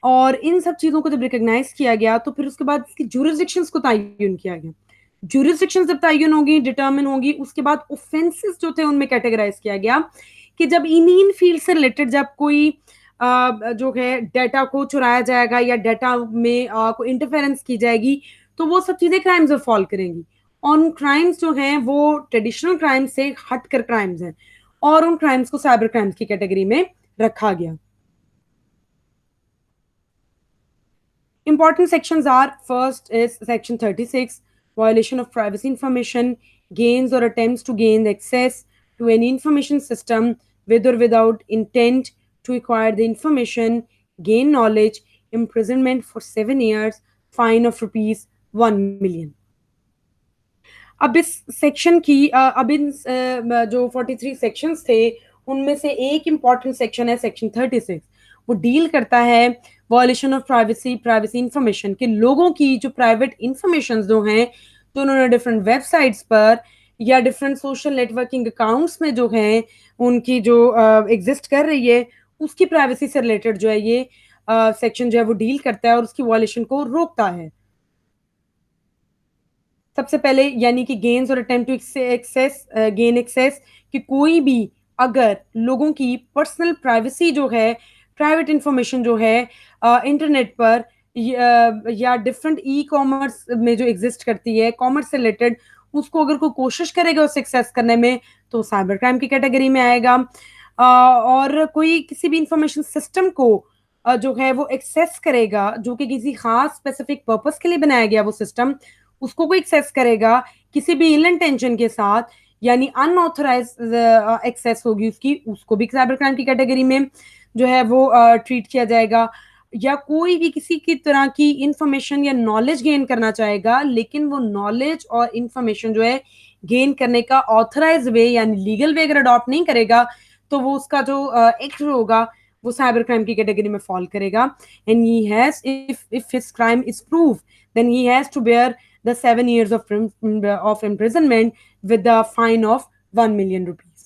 [SPEAKER 1] और इन सब चीजों को जब रिकॉग्नाइज किया गया तो फिर उसके बाद इसकी ज्यूरिसडिक्शंस को तयन किया गया। ज्यूरिसडिक्शंस जब तयन होगी, डिटर्मिन होगी, उसके बाद ऑफेंसेस जो थे उनमें कैटेगराइज किया गया कि जब इन फील्ड से रिलेटेड जब कोई जो है डाटा को चुराया जाएगा या डाटा में कोई इंटरफेरेंस की जाएगी तो वो सब चीजें क्राइम्स में फॉल करेंगी। और उन क्राइम्स जो हैं वो ट्रेडिशनल क्राइम्स से हटकर क्राइम्स हैं और उन क्राइम्स को साइबर क्राइम्स की कैटेगरी में रखा गया। Important sections are: first is section 36, violation of privacy information, gains or attempts to gain access to any information system with or without intent to acquire the information, gain knowledge, imprisonment for 7 years, fine of rupees 1 million। अब इस section की अब इन जो 43 sections थे उनमें से एक important section है सेक्शन 36। वो डील करता है वॉयलेशन ऑफ प्राइवेसी इंफॉर्मेशन के, लोगों की जो प्राइवेट इंफॉर्मेशन जो हैं तो उन्होंने डिफरेंट वेबसाइट्स पर या डिफरेंट सोशल नेटवर्किंग अकाउंट्स में जो हैं उनकी जो एग्जिस्ट कर रही है उसकी प्राइवेसी से रिलेटेड जो है ये सेक्शन जो है वो डील करता है और उसकी वॉयलेशन को रोकता है। सबसे पहले यानी कि गेन्स और attempt to access gain access, कि कोई भी अगर लोगों की पर्सनल प्राइवेसी जो है, प्राइवेट इंफॉर्मेशन जो है इंटरनेट पर या डिफरेंट ई कॉमर्स में जो एग्जिस्ट करती है कॉमर्स से रिलेटेड, उसको अगर कोई कोशिश करेगा उसे एक्सेस करने में, तो साइबर क्राइम की कैटेगरी में आएगा। और कोई किसी भी इंफॉर्मेशन सिस्टम को जो है वो एक्सेस करेगा, जो कि किसी खास स्पेसिफिक पर्पस के लिए बनाया गया वो सिस्टम, उसको कोई एक्सेस करेगा किसी भी इल इंटेंशन के साथ, यानी अनऑथराइज एक्सेस होगी उसकी, उसको भी साइबर क्राइम की कैटेगरी में जो है वो ट्रीट किया जाएगा। या कोई भी किसी की तरह की इंफॉर्मेशन या नॉलेज गेन करना चाहेगा, लेकिन वो नॉलेज और इंफॉर्मेशन जो है गेन करने का ऑथराइज वे यानी लीगल वे अगर अडॉप्ट नहीं करेगा, तो वो उसका जो एक्ट होगा वो साइबर क्राइम की कैटेगरी में फॉल करेगा। And he has if his crime is prove, then he has to bear the 7 years of imprisonment with the fine of 1 million rupees.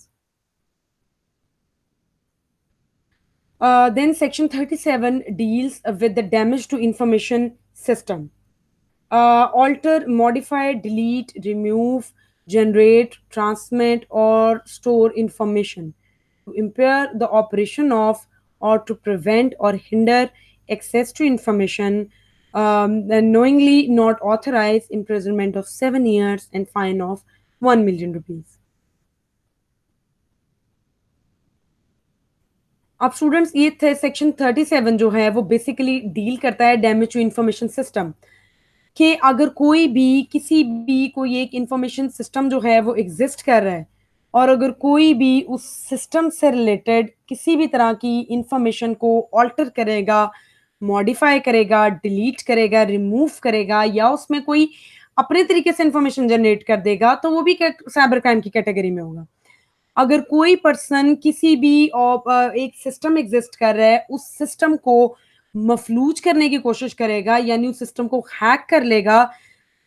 [SPEAKER 1] Then Section 37 deals with the damage to information system. Alter, modify, delete, remove, generate, transmit, or store information to impair the operation of or to prevent or hinder access to information, and knowingly not authorize imprisonment of 7 years and fine of 1 million rupees. अब students ये थे section 37 जो है वो basically deal करता है damage to information system, कि अगर कोई भी किसी भी कोई एक इंफॉर्मेशन सिस्टम जो है वो एग्जिस्ट कर रहा है, और अगर कोई भी उस सिस्टम से रिलेटेड किसी भी तरह की इंफॉर्मेशन को ऑल्टर करेगा, मॉडिफाई करेगा, डिलीट करेगा, रिमूव करेगा, या उसमें कोई अपने तरीके से इंफॉर्मेशन जनरेट कर देगा, तो वो भी साइबर क्राइम की कैटेगरी में होगा। अगर कोई पर्सन किसी भी एक सिस्टम एग्जिस्ट कर रहा है, उस सिस्टम को मफलूज करने की कोशिश करेगा, यानी उस सिस्टम को हैक कर लेगा,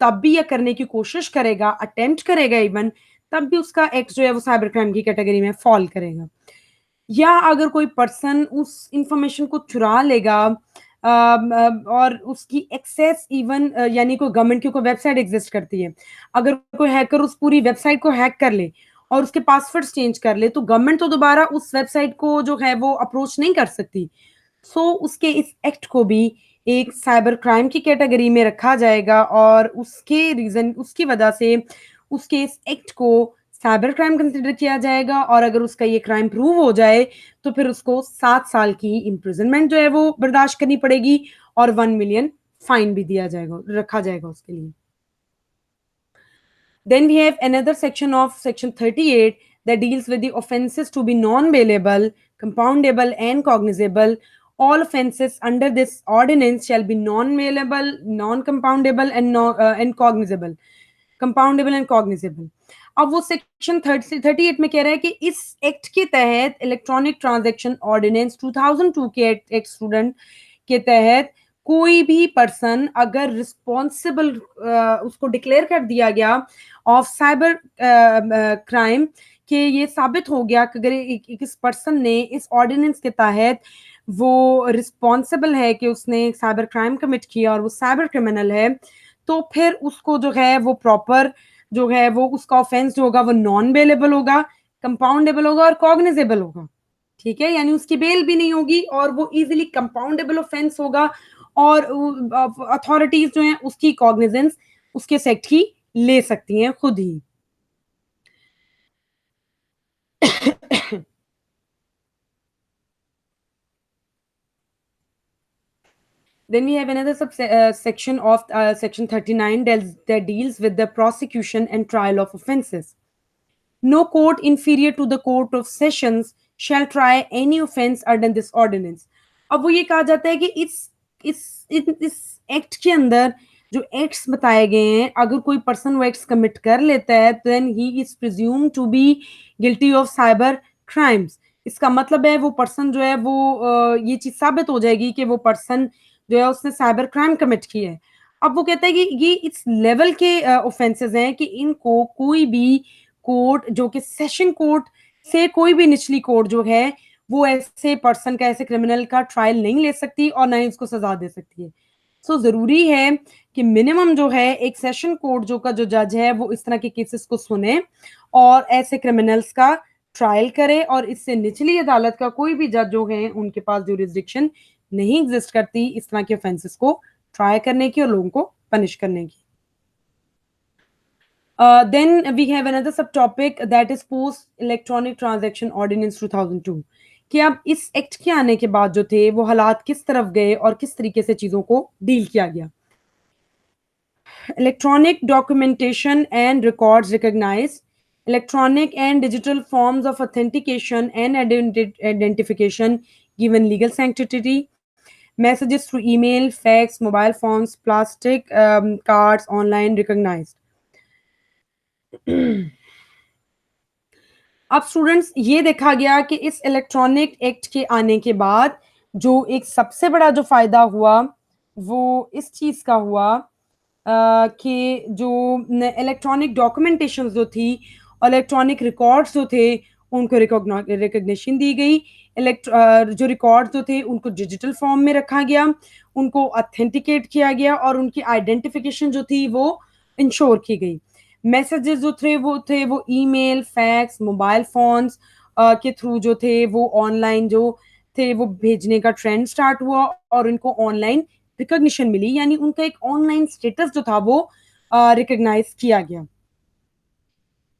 [SPEAKER 1] तब भी या करने की कोशिश करेगा, अटेम्प्ट करेगा इवन, तब भी उसका एक्ट जो है वो साइबर क्राइम की कैटेगरी में फॉल करेगा। या अगर कोई पर्सन उस इंफॉर्मेशन को चुरा लेगा, और उसकी एक्सेस इवन यानी कोई गवर्नमेंट की कोई वेबसाइट एग्जिस्ट करती है, अगर कोई हैकर उस पूरी वेबसाइट को हैक कर ले और उसके पासवर्ड चेंज कर ले, तो गवर्नमेंट तो दोबारा उस वेबसाइट को जो है वो अप्रोच नहीं कर सकती। सो उसके इस एक्ट को भी एक साइबर क्राइम की कैटेगरी में रखा जाएगा, और उसके रीजन उसकी वजह से उसके इस एक्ट को साइबर क्राइम कंसिडर किया जाएगा, और अगर उसका ये क्राइम प्रूव हो जाए तो फिर उसको 7 साल की इम्प्रिजनमेंट जो है वो बर्दाश्त करनी पड़ेगी, और 1 मिलियन फाइन भी दिया जाएगा, रखा जाएगा उसके लिए। Then we have another section of section 38 that deals with the offenses to be non-bailable, compoundable, and cognizable. All offenses under this ordinance shall be non-bailable, non-compoundable, and cognizable. Compoundable and cognizable. अब वो section 38 में कह रहा है कि इस act के तहत इलेक्ट्रॉनिक ट्रांजैक्शन ऑर्डिनेंस 2002 के एक्ट स्टूडेंट के तहत कोई भी पर्सन अगर रिस्पॉन्सिबल उसको डिक्लेयर कर दिया गया ऑफ साइबर क्राइम, कि ये साबित हो गया कि अगर इस पर्सन ने इस ऑर्डिनेंस के तहत वो रिस्पॉन्सिबल है कि उसने साइबर क्राइम कमिट किया और वो साइबर क्रिमिनल है, तो फिर उसको जो है वो प्रॉपर जो है वो उसका ऑफेंस जो होगा वो नॉन बेलेबल होगा, कंपाउंडेबल होगा और कॉग्निजेबल होगा। ठीक है, यानी उसकी बेल भी नहीं होगी और वो इजीली कंपाउंडेबल ऑफेंस होगा, और अथॉरिटीज जो हैं उसकी कॉग्निजेंस उसके सेक्ट की ले सकती हैं खुद ही। Then we have another section of section 39 that deals with the prosecution and trial of offenses. No court inferior to the court of sessions shall try any offense under this ordinance. अब वो ये कहा जाता है कि इस act के अंदर जो एक्ट्स बताए गए हैं, अगर कोई पर्सन वो एक्ट्स कमिट कर लेता है, then he is presume to be guilty of cyber crimes. इसका मतलब है वो पर्सन जो है वो ये चीज साबित हो जाएगी कि वो पर्सन जो है उसने साइबर क्राइम कमिट किया है। अब वो कहता है कि ये इस लेवल के ऑफेंसेस हैं कि इनको कोई भी कोर्ट जो कि सेशन कोर्ट से कोई भी निचली कोर्ट जो है वो ऐसे पर्सन का, ऐसे क्रिमिनल का ट्रायल नहीं ले सकती और ना ही उसको सजा दे सकती है। सो ज़रूरी है कि मिनिमम जो है एक सेशन कोर्ट जो जज है वो इस तरह के केसेस को सुने और ऐसे क्रिमिनल्स का ट्रायल करे, और इससे निचली अदालत का कोई भी जज जो है उनके पास जुरिस्डिक्शन नहीं एग्जिस्ट करती इस तरह के ऑफेंसेस को ट्राई करने की और लोगों को पनिश करने की। Then we have another subtopic that is post electronic transaction ordinance 2002 कि अब इस एक्ट के आने के बाद जो थे वो हालात किस तरफ गए और किस तरीके से चीजों को डील किया गया। Electronic documentation and records recognize electronic and digital forms of authentication and identification given legal sanctity. Messages through email, fax, mobile phones, plastic cards, online recognized. अब स्टूडेंट्स ये देखा गया कि इस इलेक्ट्रॉनिक एक्ट के आने के बाद जो एक सबसे बड़ा जो फायदा हुआ वो इस चीज का हुआ कि जो इलेक्ट्रॉनिक डॉक्यूमेंटेशन जो थी, इलेक्ट्रॉनिक रिकॉर्ड्स जो थे उनको रिकॉग्निशन दी गई। जो रिकॉर्ड जो थे उनको डिजिटल फॉर्म में रखा गया, उनको ऑथेंटिकेट किया गया और उनकी आइडेंटिफिकेशन जो थी वो इंश्योर की गई। मैसेजेस जो थे वो ईमेल, फैक्स, मोबाइल फोन्स के थ्रू जो थे वो ऑनलाइन जो थे वो भेजने का ट्रेंड स्टार्ट हुआ और उनको ऑनलाइन रिकॉग्निशन मिली, यानी उनका एक ऑनलाइन स्टेटस जो था वो रिकॉग्नाइज किया गया।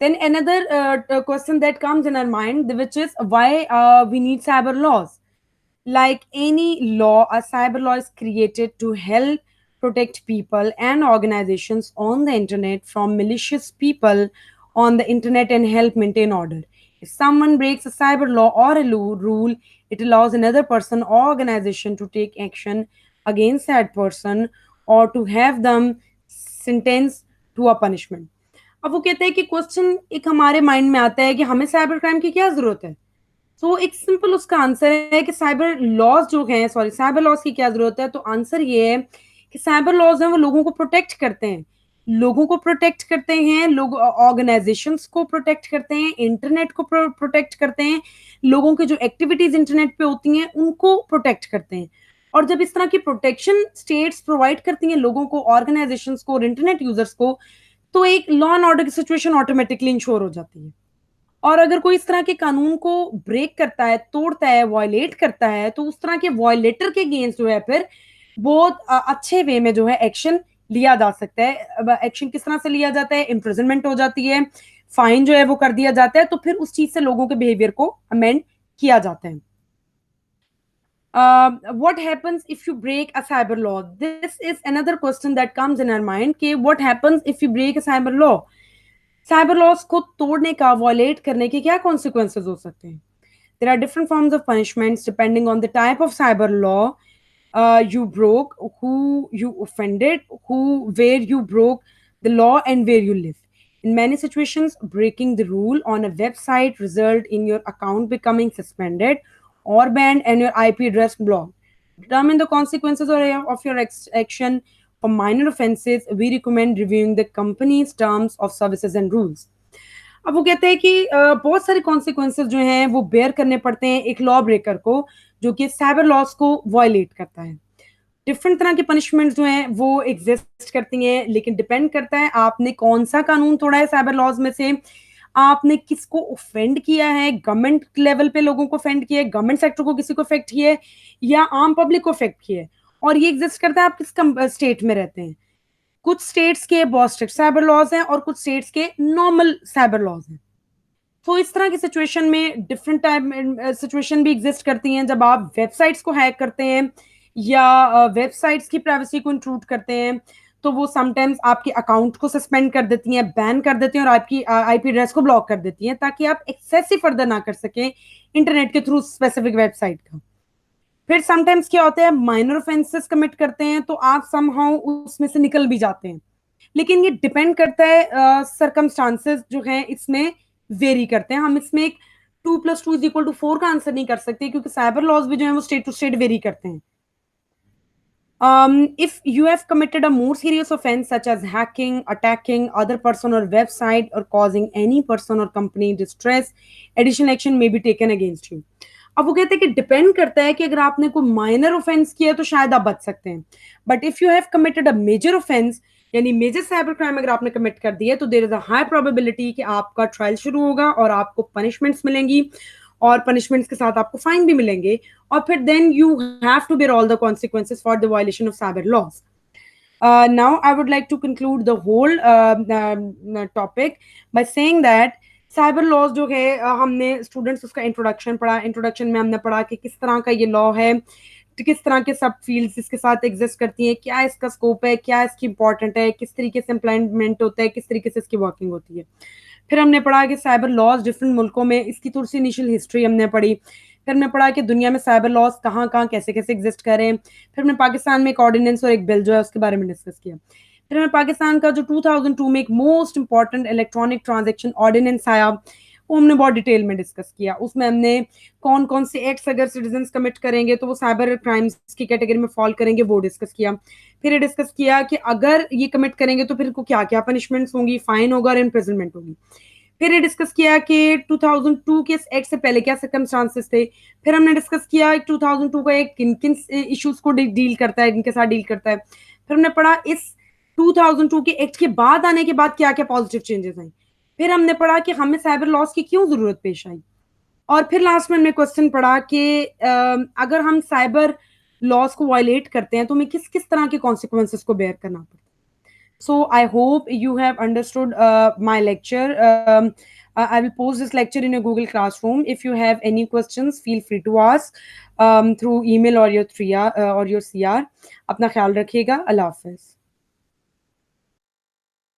[SPEAKER 1] Then another question that comes in our mind, which is why we need cyber laws. Like any law, a cyber law is created to help protect people and organizations on the internet from malicious people on the internet and help maintain order. If someone breaks a cyber law or a rule, it allows another person or organization to take action against that person or to have them sentenced to a punishment. अब वो कहते हैं कि question एक हमारे mind में आता है कि हमें साइबर क्राइम की क्या जरूरत है। तो एक सिंपल उसका आंसर है कि साइबर लॉज जो हैं, सॉरी, साइबर लॉज की क्या जरूरत है। तो आंसर ये है कि साइबर लॉज हैं वो लोगों को प्रोटेक्ट करते हैं, लोगों को प्रोटेक्ट करते हैं, लोग ऑर्गेनाइजेशंस को प्रोटेक्ट करते हैं, इंटरनेट को प्रोटेक्ट करते हैं, लोगों की जो एक्टिविटीज इंटरनेट पे होती हैं उनको प्रोटेक्ट करते हैं। और जब इस तरह की प्रोटेक्शन स्टेट्स प्रोवाइड करती हैं लोगों को, ऑर्गेनाइजेशंस को और इंटरनेट यूजर्स को, तो एक लॉ एंड ऑर्डर की सिचुएशन ऑटोमेटिकली इंश्योर हो जाती है। और अगर कोई इस तरह के कानून को ब्रेक करता है, तोड़ता है, वायलेट करता है, तो उस तरह के वायलेटर के अगेंस्ट जो है फिर बहुत अच्छे वे में जो है एक्शन लिया जा सकता है। अब एक्शन किस तरह से लिया जाता है? इम्प्रिजनमेंट हो जाती है, फाइन जो है वो कर दिया जाता है, तो फिर उस चीज से लोगों के बिहेवियर को अमेंड किया जाता है। What happens if you break a cyber law? This is another question that comes in our mind कि what happens if you break a cyber law? Cyber loss को तोड़ने का, वॉलेट करने के क्या कॉन्सिक्वेंसेज हो सकते हैं? There are different forms of punishments depending on the type of cyber law you broke, who you offended, where you broke the law, and where you live. In many situations, breaking the rule on a website result in your account becoming suspended or banned and your IP address blocked. Determine the consequences of your action. For minor offenses, we recommend reviewing the company's terms of services and rules. अब वो कहते हैं कि बहुत सारे consequences जो हैं वो बेयर करने पड़ते हैं एक लॉ ब्रेकर को जो कि साइबर लॉस को वायलेट करता है। डिफरेंट तरह की पनिशमेंट जो हैं वो एग्जिस्ट करती हैं, लेकिन डिपेंड करता है आपने कौन सा कानून तोड़ा है साइबर लॉज में से, आपने किसको ऑफेंड किया है, गवर्नमेंट लेवल पे लोगों को ऑफेंड किया है, गवर्नमेंट सेक्टर को किसी को अफेक्ट किया है या आम पब्लिक को अफेक्ट किया है। और ये एग्जिस्ट करता है आप किस स्टेट में रहते हैं। कुछ स्टेट्स के बहुत स्ट्रिक्ट साइबर लॉज हैं और कुछ स्टेट्स के नॉर्मल साइबर लॉज हैं। तो इस तरह की सिचुएशन में डिफरेंट टाइप सिचुएशन भी एग्जिस्ट करती हैं जब आप वेबसाइट्स को हैक करते हैं या वेबसाइट्स की प्राइवेसी को इंट्रूड करते हैं, तो वो समटाइम्स आपके अकाउंट को सस्पेंड कर देती हैं, बैन कर देती हैं और आपकी आईपी एड्रेस को ब्लॉक कर देती हैं ताकि आप एक्सेस ही फर्दर ना कर सकें इंटरनेट के थ्रू स्पेसिफिक वेबसाइट का। फिर समटाइम्स क्या होता है, माइनर ऑफेंसेस कमिट करते हैं तो आप समहाउ उसमें से निकल भी जाते हैं, लेकिन ये डिपेंड करता है सरकमस्टांसेस जो हैं इसमें वेरी करते हैं। हम इसमें एक 2+2=4 का आंसर नहीं कर सकते क्योंकि साइबर लॉज भी जो है वो स्टेट टू स्टेट वेरी करते हैं। If you have committed a more serious offense such as hacking, attacking other person or website or causing any person or company distress, additional action may be taken against you. अब वो कहते हैं कि depend करता है कि अगर आपने कोई माइनर ऑफेंस किया है तो शायद आप बच सकते हैं, but if you have committed a major offence, यानी मेजर साइबर क्राइम अगर आपने कमिट कर दिया है, तो there is a high probability कि आपका ट्रायल शुरू होगा और आपको पनिशमेंट्स मिलेंगी, और पनिशमेंट्स के साथ आपको फाइन भी मिलेंगे, और फिर then you have to bear all the consequences for the violation of cyber laws. Now, I would like to conclude the whole topic by saying that cyber laws जो है, हमने स्टूडेंट्स उसका इंट्रोडक्शन पढ़ा. Introduction में हमने पढ़ा कि किस तरह का ये लॉ है, तो किस तरह के सब फील्ड्स इसके साथ एग्जिस्ट करती हैं, क्या इसका स्कोप है, क्या इसकी इंपॉर्टेंट है, किस तरीके से इम्प्लीमेंट होता है, किस तरीके से इसकी वर्किंग होती है. फिर हमने पढ़ा कि साइबर लॉज डिफरेंट मुल्कों में, इसकी थोड़ी सी इनिशियल हिस्ट्री हमने पढ़ी. फिर हमने पढ़ा कि दुनिया में साइबर लॉज कहाँ कहाँ कैसे कैसे एग्जिस्ट कर रहे हैं. फिर हमने पाकिस्तान में एक ऑर्डिनेंस और एक बिल जो है उसके बारे में डिस्कस किया. फिर हमें पाकिस्तान का जो 2002 में एक most important electronic transaction ordinance आया, वो हमने बहुत डिटेल में डिस्कस किया. उसमें हमने कौन कौन से एक्ट्स अगर सिटीजन कमिट करेंगे तो वो साइबर क्राइम्स की कैटेगरी में फॉल करेंगे, वो डिस्कस किया. फिर ये डिस्कस किया कि अगर ये कमिट करेंगे तो फिर को क्या क्या पनिशमेंट्स होंगी, फाइन होगा और इम्प्रिजनमेंट होगी. फिर ये डिस्कस किया कि 2002 के एक्ट से पहले क्या सर्कमस्टांसेस थे. फिर हमने डिस्कस किया 2002 का एक किन किन इश्यूज को डील करता है, इनके साथ डील करता है. फिर हमने पढ़ा इस 2002 के एक्ट के बाद आने के बाद क्या क्या पॉजिटिव चेंजेस आई. फिर हमने पढ़ा कि हमें साइबर लॉस की क्यों जरूरत पेश आई. और फिर लास्ट में हमने क्वेश्चन पढ़ा कि अगर हम साइबर लॉस को वायलेट करते हैं तो हमें किस किस तरह के कॉन्सिक्वेंसेस को बेयर करना पड़ता है. So I hope you have understood my lecture. I will post this lecture in a Google Classroom. If you have any questions, feel free to ask through email or your CR. अपना ख्याल रखिएगा. अल्लाह हाफिज.